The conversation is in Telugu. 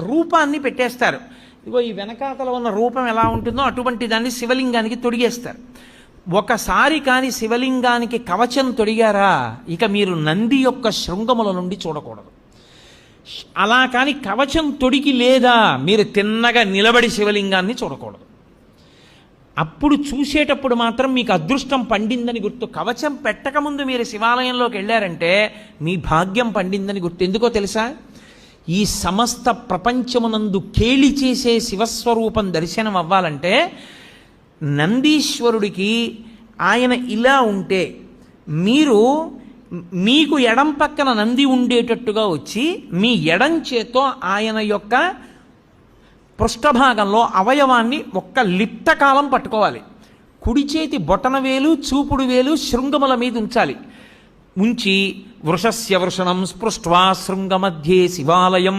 రూపాన్ని పెట్టేస్తారు. ఇగో ఈ వెనకాతల ఉన్న రూపం ఎలా ఉంటుందో అటువంటి దాన్ని శివలింగానికి తొడిగేస్తారు. ఒకసారి కాని శివలింగానికి కవచం తొడిగారా ఇక మీరు నంది యొక్క శృంగముల నుండి చూడకూడదు. అలా కాని కవచం తొడిగి లేదా మీరు తిన్నగా నిలబడి శివలింగాన్ని చూడకూడదు. అప్పుడు చూసేటప్పుడు మాత్రం మీకు అదృష్టం పండిందని గుర్తు. కవచం పెట్టకముందు మీరు శివాలయంలోకి వెళ్ళారంటే మీ భాగ్యం పండిందని గుర్తు. ఎందుకో తెలుసా? ఈ సమస్త ప్రపంచమునందు కేళి చేసే శివస్వరూపం దర్శనం అవ్వాలంటే నందీశ్వరుడికి ఆయన ఇలా ఉంటే మీకు ఎడం పక్కన నంది ఉండేటట్టుగా వచ్చి మీ ఎడం చేత్తో ఆయన యొక్క పృష్ఠభాగంలో అవయవాన్ని ఒక్క లిప్తకాలం పట్టుకోవాలి. కుడి చేతి బొటన వేలు చూపుడు వేలు శృంగముల మీద ఉంచాలి. ఉంచి వృషస్య వృషణం స్పృష్ట్వా శృంగమధ్యే శివాలయం